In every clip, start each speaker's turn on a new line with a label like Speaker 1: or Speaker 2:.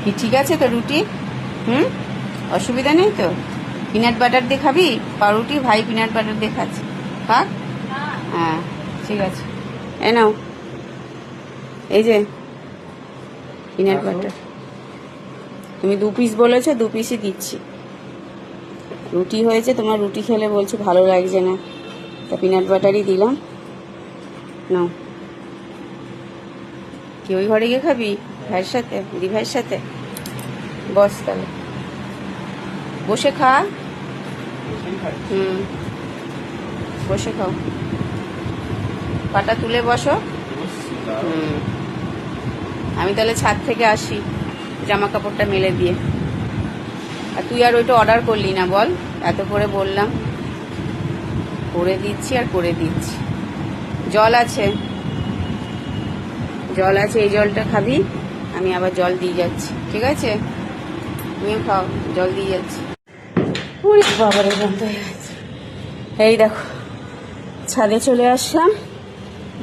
Speaker 1: কি ঠিক আছে তো রুটি? অসুবিধা নেই তো? পিনাট বাটার দিয়ে খাবি? পাউরুটি ভাই পিনাট বাটার দিয়ে খাচ্ছে, থাক। হ্যাঁ ঠিক আছে, এ নাও, এই যে পিনাট বাটার। তুমি 2 পিস বলেছো, 2 পিসই দিচ্ছি। রুটি হয়েছে, তোমার রুটি খেলে বলছো ভালো লাগছে না, তা পিনাট বাটারই দিলাম। নাও। কি ওই ঘরে গিয়ে খাবি ভাইয়ের সাথে, দি ভাইয়ের সাথে? বস তাহলে, বসে খা। বসে খাও, পাটা তুলে বসো। আমি তাহলে ছাদ থেকে আসি জামা কাপড়টা মেলে দিয়ে। আর তুই আর ওইটা অর্ডার করলি না বল? এত করে বললাম, করে দিচ্ছি আর করে দিচ্ছি। জল আছে, জল আছে, এই জলটা খাবি, আমি আবার জল দিয়ে যাচ্ছি, ঠিক আছে? তুমিও খাও, জল দিয়ে যাচ্ছি। বাবারে বন্ধ হয়ে গেছে। এই দেখো ছাদে চলে আসলাম।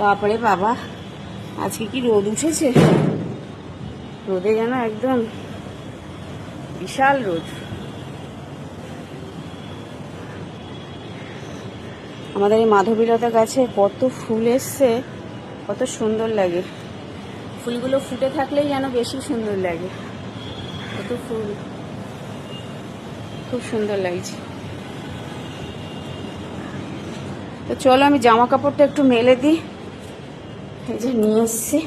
Speaker 1: বাবারে বাবা, আজকে কি রোদ উঠেছে, রোদে যেন একদম বিশাল রোদ। আমাদের এই মাধবীলতা গাছে কত ফুল এসছে, কত সুন্দর লাগে। ফুলগুলো ফুটে থাকলেই যেন বেশি সুন্দর লাগে, কত ফুল, খুব সুন্দর লাগছে। তো চলো আমি জামা কাপড়টা একটু মেলে দিই, এই যে নিয়ে এসছি।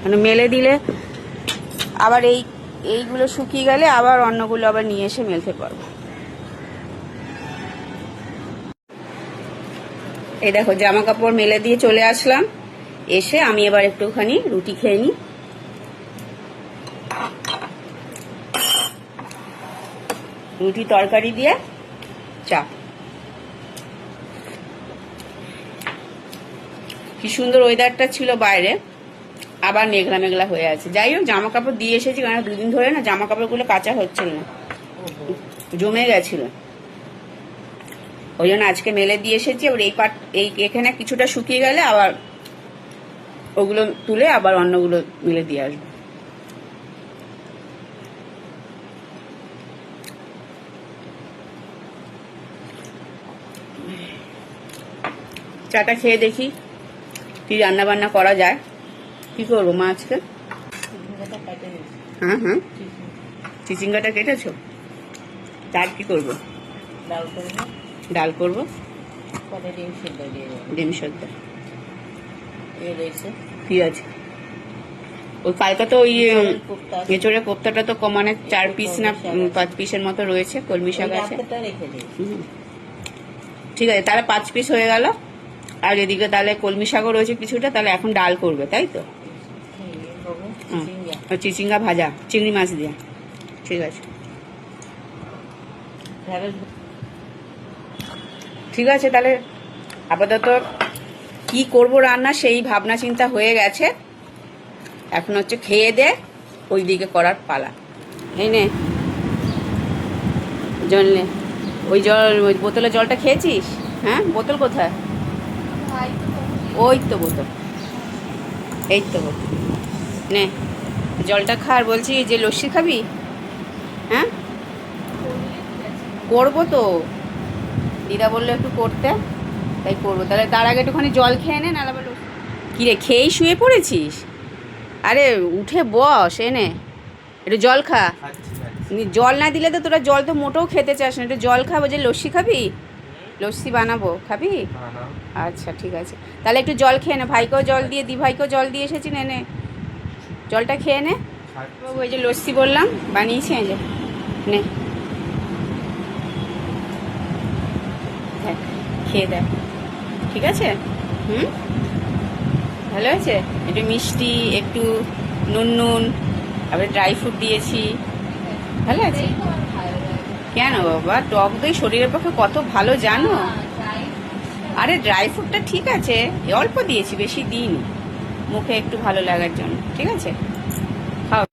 Speaker 1: মানে মেলে দিলে আবার এইগুলো শুকিয়ে গেলে আবার অন্যগুলো আবার নিয়ে এসে মেলতে পারবো। এই দেখো জামা কাপড় মেলে দিয়ে চলে আসলাম। এসে আমি এবার একটুখানি রুটি খেয়ে নিই। রুটি তরকারি দিয়ে চা। কি সুন্দর ওয়েদারটা ছিল বাইরে, আবার মেঘলা মেঘলা হয়ে আছে। যাই হোক জামা কাপড় দিয়ে এসেছি, কারণ 2 দিন ধরে না জামা কাপড়গুলো কাঁচা হচ্ছিল না, জমে গেছিল। ওই জন্য আজকে মেলে দিয়ে এসেছি। আবার এখানে কিছুটা শুকিয়ে গেলে আবার ওগুলো তুলে আবার অন্যগুলো মেলে দিয়ে আসবো। চাটা খেয়ে দেখি কি রান্না বান্না করা যায়। কি করবো মা আজকে? হ্যাঁ চিচিঙ্গাটা কেটেছো? তার কি করবো? ডাল করবো, ডিম সেদ্ধ। কি আছে ওই কালকে তো ওই এঁচড়ের কোপ্তাটা তো কমানে 4 পিস না 5 পিসের মতো রয়েছে। কলমি শাক আছে, ঠিক আছে তাহলে 5 পিস হয়ে গেল। আর এদিকে তাহলে কলমি শাকও রয়েছে কিছুটা, তাহলে এখন ডাল করবে তাই তো? চিচিঙ্গা ভাজা চিংড়ি মাছ দিয়ে, ঠিক আছে ঠিক আছে। তাহলে আপাতত কি করব রান্না সেই ভাবনা চিন্তা হয়ে গেছে, এখন হচ্ছে খেয়ে দে ওই দিকে করার পালা। এই নে জল নে, ওই জল, ওই বোতলে জলটা খেয়েছিস? হ্যাঁ বোতল কোথায়? ওই তো বোতল, এই তো বোতল, নে জলটা খা। আর বলছি যে লস্যি খাবি? হ্যাঁ করবো তো, দিদা বললো একটু করতে, তাই করবো। তাহলে তার আগে একটুখানি জল খেয়ে নে, নাহলে আবার কি রে খেয়েই শুয়ে পড়েছিস? আরে উঠে বস, এনে একটু জল খা। জল না দিলে তো তোরা জল তো মোটেও খেতে চাস না, একটু জল খাবো। যে লস্যি খাবি? লস্যি বানাবো, খাবি? আচ্ছা ঠিক আছে, তাহলে একটু জল খেয়ে নে। ভাইকেও জল দিয়ে, দি ভাইকেও জল দিয়ে এসেছি, নে নে জলটা খেয়ে নে। ওই যে লস্যি বললাম বানিয়েছি, এই যে নে খেয়ে দেখ, ঠিক আছে? ভালো হয়েছে, একটু মিষ্টি, একটু নুন, আবার ড্রাই ফ্রুট দিয়েছি, ভালো আছে। কেন বাবা, টক দই শরীরের পক্ষে কত ভালো জানো? আরে ড্রাই ফ্রুটটা ঠিক আছে, অল্প দিয়েছি, বেশি দিইনি, মুখে একটু ভালো লাগার জন্য, ঠিক আছে খাও।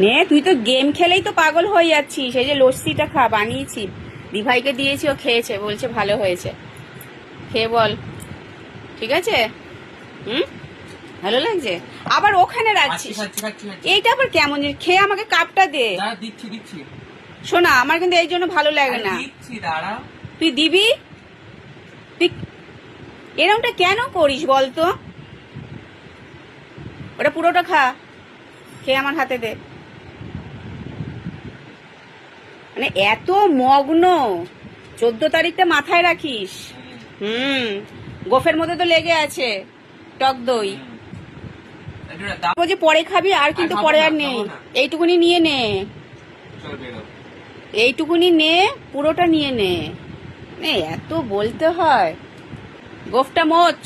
Speaker 1: নে তুই তো গেম খেলেই তো পাগল হয়ে যাচ্ছিস। এই যে লস্যিটা খা, বানিয়েছি, দিভাইকে দিয়েছি, ও খেয়েছে, বলছে ভালো হয়েছে। খেয়ে বল, ঠিক আছে? ভালো লাগছে? আবার ওখানে রাখছিস, এইটা আবার কেমন জিনিস? খেয়ে আমাকে কাপটা দে।
Speaker 2: দিচ্ছি
Speaker 1: শোনা, আমার কিন্তু এই জন্য ভালো লাগে না। তুই দিবি? তুই এরকমটা কেন করিস বলতো? ওটা পুরোটা খা, খেয়ে আমার হাতে দে। মানে এত মগ্ন, 14 তারিখটা মাথায় রাখিস। গোফের মধ্যে তো লেগে আছে টক দই। যে পরে খাবি, আর কিন্তু পরে আর নেই। এইটুকুনি নিয়ে নে, এইটুকুনি নে, পুরোটা নিয়ে নে। এত বলতে হয়? গোফটা মোচ।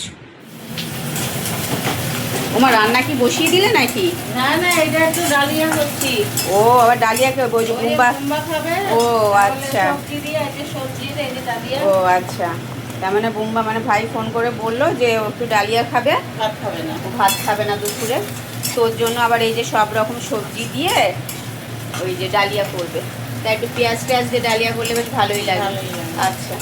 Speaker 1: তোমার রান্না কি বসিয়ে দিলে নাকি?
Speaker 3: না না, এটা একটু ডালিয়া করছি।
Speaker 1: ও আবার ডালিয়াকে বলছো? বুম্বা
Speaker 3: খাবে।
Speaker 1: ও আচ্ছা,
Speaker 3: সবজি দিয়ে আছে, সবজি এই যে ডালিয়া।
Speaker 1: ও আচ্ছা, তার মানে বুম্বা মানে ভাই ফোন করে বললো যে ও একটু ডালিয়া খাবে,
Speaker 3: ভাত খাবে না।
Speaker 1: ও ভাত খাবে না দুপুরে। তোর জন্য আবার এই যে সব রকম সবজি দিয়ে ওই যে ডালিয়া করবে। তাই একটু পেঁয়াজ টেয়াজ দিয়ে ডালিয়া করলে বেশ ভালোই লাগে। আচ্ছা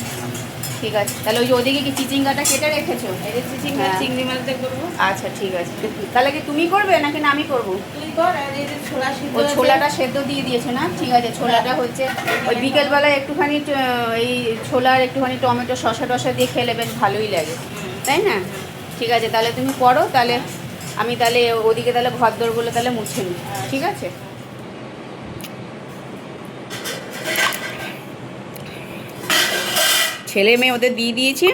Speaker 1: ঠিক আছে, তাহলে ওই যে ওদিকে কি চিচিঙ্গাটা কেটে রেখেছো?
Speaker 3: এই যে চিচিঙ্গা চিংড়ি মাছ দিয়ে করবো।
Speaker 1: আচ্ছা ঠিক আছে, তাহলে কি তুমি করবে নাকি না আমি করবো?
Speaker 3: তুই কর। আর এই যে ছোলা সিদ্ধ
Speaker 1: ও
Speaker 3: আছে।
Speaker 1: ছোলাটা সেদ্ধ দিয়ে দিয়েছে না? ঠিক আছে, ছোলাটা হচ্ছে ওই বিকেলবেলায় একটুখানি এই ছোলার একটুখানি টমেটো শসা টসা দিয়ে খেলে বেশ ভালোই লাগে, তাই না? ঠিক আছে, তাহলে তুমি করো, তাহলে আমি তাহলে ওদিকে তাহলে ঘরদোরগুলো তাহলে মুছে নিই, ঠিক আছে? ছেলে মেয়ে ওদের দিয়ে দিয়েছি,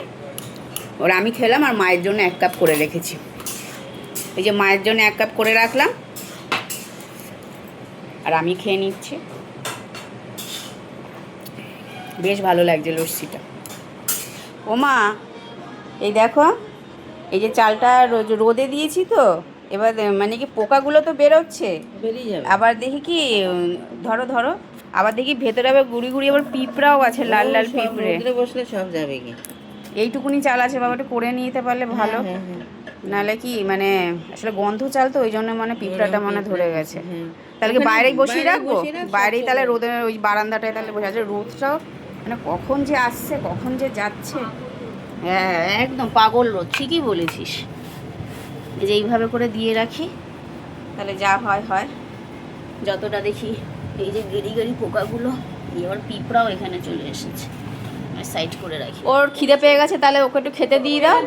Speaker 1: ওরা আমি খেলাম, আর মায়ের জন্য 1 কাপ করে রেখেছি। এই যে মায়ের জন্য 1 কাপ করে রাখলাম, আর আমি খেয়ে নিচ্ছি। বেশ ভালো লাগছে লস্যিটা। ও মা, এই দেখো, এই যে চালটা রোদে দিয়েছি তো, এবার মানে কি পোকাগুলো তো বেরোচ্ছে,
Speaker 3: বেরিয়ে যাবে।
Speaker 1: আবার দেখি কি ধরো ধরো, আবার দেখি ভেতরে আবার গুড়ি গুড়ি আবার পিঁপড়াও আছে, লাল লাল পিঁপড়ে।
Speaker 3: রোদে বসলে সব যাবে কি?
Speaker 1: এইটুকুনি চাল আছে, বাবাটা করে নিতে পারলে ভালো। নাহলে কি মানে আসলে গন্ধ চাল তো, ওই জন্য মানে পিঁপড়াটা মনে ধরে গেছে। তাহলে কি বাইরেই বসিয়ে রাখবো? বাইরেই তাহলে রোদের ওই বারান্দাটায় তাহলে বসে আছে। রোদটাও মানে কখন যে আসছে কখন যে যাচ্ছে, হ্যাঁ একদম পাগল রোদ, ঠিকই বলেছিস। এই যে এইভাবে করে দিয়ে রাখি, তাহলে যা হয় হয়। যতটা দেখি এই যে গেড়ি গেড়ি পোকাগুলো, এবার পিঁপড়াও এখানে চলে এসেছে, সাইড করে রাখি। ওর খিদে পেয়ে গেছে, তাহলে ওকে একটু খেতে দিয়ে দাও।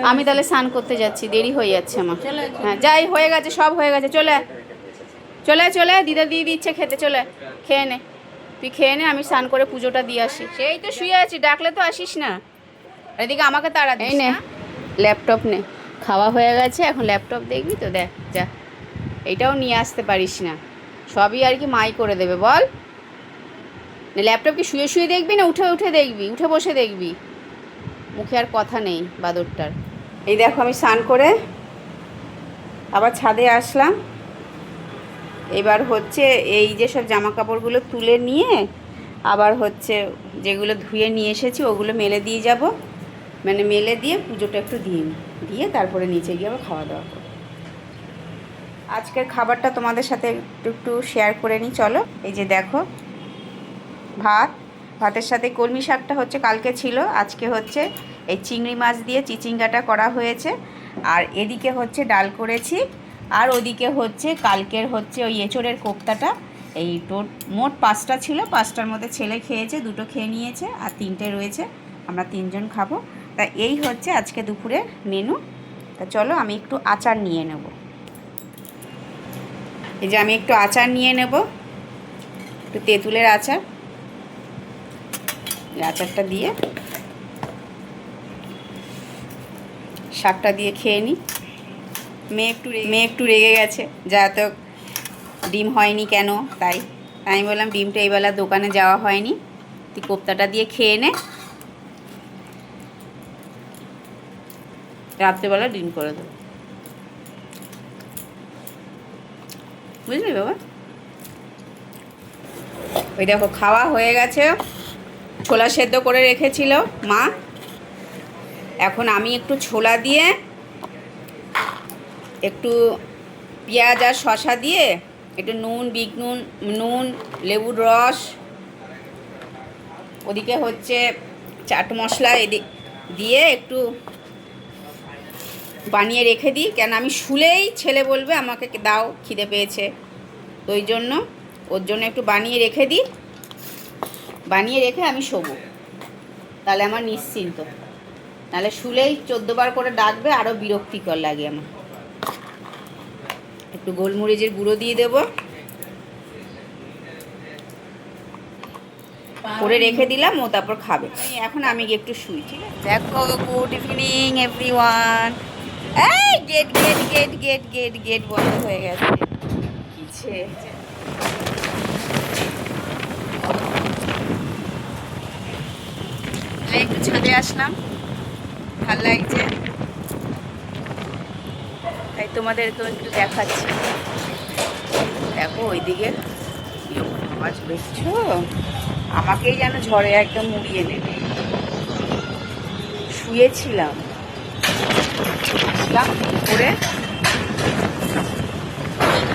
Speaker 1: আমি তাহলে স্নান করতে যাচ্ছি, দেরি হয়ে যাচ্ছে আমার। হ্যাঁ যাই, হয়ে গেছে, সব হয়ে গেছে। চলে চলে চলে, দিদা দিয়ে দিচ্ছে খেতে, চলে খেয়ে নে। তুই খেয়ে নে, আমি স্নান করে পুজোটা দিয়ে আসি। সেই তো শুয়ে আছি, ডাকলে তো আসিস না। এদিকে আমাকে তাড়া দিস না। ল্যাপটপ নে, খাওয়া হয়ে গেছে, এখন ল্যাপটপ দেখবি তো, দেখ যা। এইটাও নিয়ে আসতে পারিস না, সবই আর কি মাই করে দেবে বল। ল্যাপটপ কি শুয়ে শুয়ে দেখবি না উঠে উঠে দেখবি? উঠে বসে দেখবি, মুখে আর কথা নেই বাদরটার। এই দেখো আমি স্নান করে আবার ছাদে আসলাম। এবার হচ্ছে এই যে সব জামা কাপড়গুলো তুলে নিয়ে আবার হচ্ছে যেগুলো ধুয়ে নিয়ে এসেছি ওগুলো মেলে দিয়ে যাব, মানে মেলে দিয়ে পুজোটা একটু দিয়ে তারপরে নিচে গিয়ে আবার খাওয়া দাওয়া করব। আজকের খাবারটা তোমাদের সাথে একটু শেয়ার করে নিই, চলো। এই যে দেখো, ভাতের সাথে কলমি শাকটা হচ্ছে কালকে ছিল, আজকে হচ্ছে এই চিংড়ি মাছ দিয়ে চিচিঙ্গাটা করা হয়েছে। আর এদিকে হচ্ছে ডাল করেছি, আর ওদিকে হচ্ছে কালকের হচ্ছে ওই এঁচোড়ের কোপ্তাটা। এই মোট 5টা ছিল, 5টার মধ্যে ছেলে খেয়েছে, 2টো খেয়ে নিয়েছে, আর 3টে রয়েছে, আমরা 3 জন খাবো। তা এই হচ্ছে আজকে দুপুরের মেনু। তা চলো আমি একটু আচার নিয়ে নেব। এই যে আমি একটু আচার নিয়ে নেব, একটু তেঁতুলের আচার। আচারটা দিয়ে শাকটা দিয়ে খেয়ে নিই। মেয়ে একটু রেগে গেছে, যা তো ডিম হয়নি কেন, তাই আমি বললাম ডিমটা এইবেলা দোকানে যাওয়া হয়নি, তুই কোপ্তাটা দিয়ে খেয়ে নে, রাত্রেবেলা ডিম করে দেবো, বুঝলি বাবা? ওই দেখো খাওয়া হয়ে গেছে, ছোলা সেদ্ধ করে রেখেছিল মা। এখন আমি একটু ছোলা দিয়ে একটু পেঁয়াজ আর শসা দিয়ে একটু নুন, বিট নুন, নুন, লেবুর রস, ওদিকে হচ্ছে চাট মশলা দিয়ে একটু বানিয়ে রেখে দিই, কেন আমি শুলেই ছেলে বলবে আমাকে দাও, খিদে পেয়েছে। তো ওই জন্য ওর জন্য একটু বানিয়ে রেখে দিই, বানিয়ে রেখে আমি শোবো, তাহলে আমার নিশ্চিন্ত। নাহলে শুলেই 14 বার করে ডাকবে, আরও বিরক্তিকর লাগে আমার। একটু গোলমরিচের গুঁড়ো দিয়ে দেবো, করে রেখে দিলাম, ও তারপর খাবে। এখন আমি গিয়ে একটু শুই, ঠিক আছে? দেখো, গুড ইভিনিং এভরিওয়ান। এই gate gate gate gate gate gate বন্ধ হয়ে গেছে। কিছে একটু ছাদে আসলাম, ভাল লাগছে, তাই তোমাদেরকেও একটু দেখাচ্ছি। দেখো ওইদিকে আওয়াজ দেখছো, আমাকেই যেন ঝড়ে একদম মুড়িয়ে নেবে। শুয়েছিলাম করে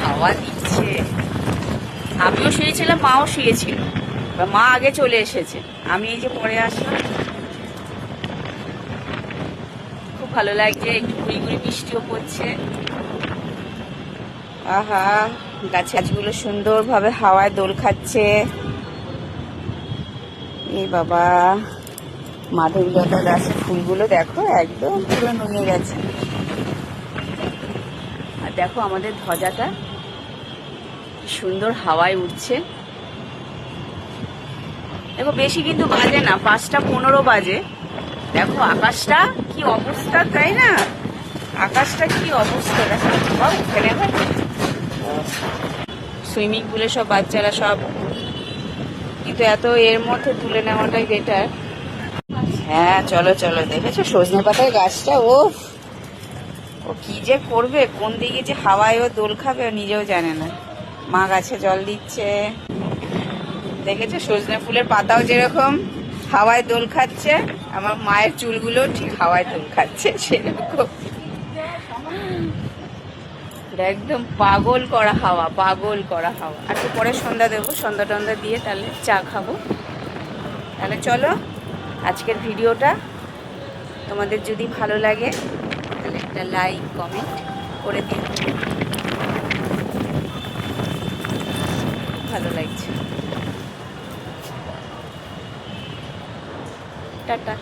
Speaker 1: হাওয়া দিচ্ছে, আমিও শুয়েছিলাম, মাও শুয়েছিল। মা আগে চলে এসেছে, আমি এই যে পরে আসলাম। খুব ভালো লাগছে, একটু ঘুরি ঘুরি বৃষ্টিও পড়ছে। আহা, গাছগুলো সুন্দরভাবে হাওয়ায় দোল খাচ্ছে। এই বাবা, মাধবীলতা গাছের ফুলগুলো দেখো একদম পুরো নুয়ে গেছে। আর দেখো আমাদের ধ্বজাটা কি সুন্দর হাওয়ায় উঠছে। দেখো বেশি কিন্তু বাজে না, 5টা 15 বাজে। দেখো আকাশটা কি অবস্থা, তাই না? আকাশটা কি অবস্থা দেখো। এখানে সুইমিং পুলে সব বাচ্চারা সব, কিন্তু এত এর মধ্যে তুলে নেওয়াটাই বেটার। হ্যাঁ চলো চলো, দেখেছো সজনে পাতার গাছটা? ও কি যে করবে, কোন দিকে যে হাওয়ায় ও দোল খাবে ও নিজেও জানে না। মা গাছে জল দিচ্ছে, দেখেছো সজনে ফুলের পাতাও যেরকম হাওয়ায় দোল খাচ্ছে, আমার মায়ের চুলগুলো ঠিক হাওয়ায় দোল খাচ্ছে সেরকম। একদম পাগল করা হাওয়া, পাগল করা হাওয়া। আর তো পরে সন্ধ্যা দেবো, সন্ধ্যা টন্ধ্যা দিয়ে তাহলে চা খাবো। তাহলে চলো, আজকের ভিডিওটা তোমাদের যদি ভালো লাগে তাহলে একটা লাইক কমেন্ট করে দিও, ভালো লাগছে। টাটা।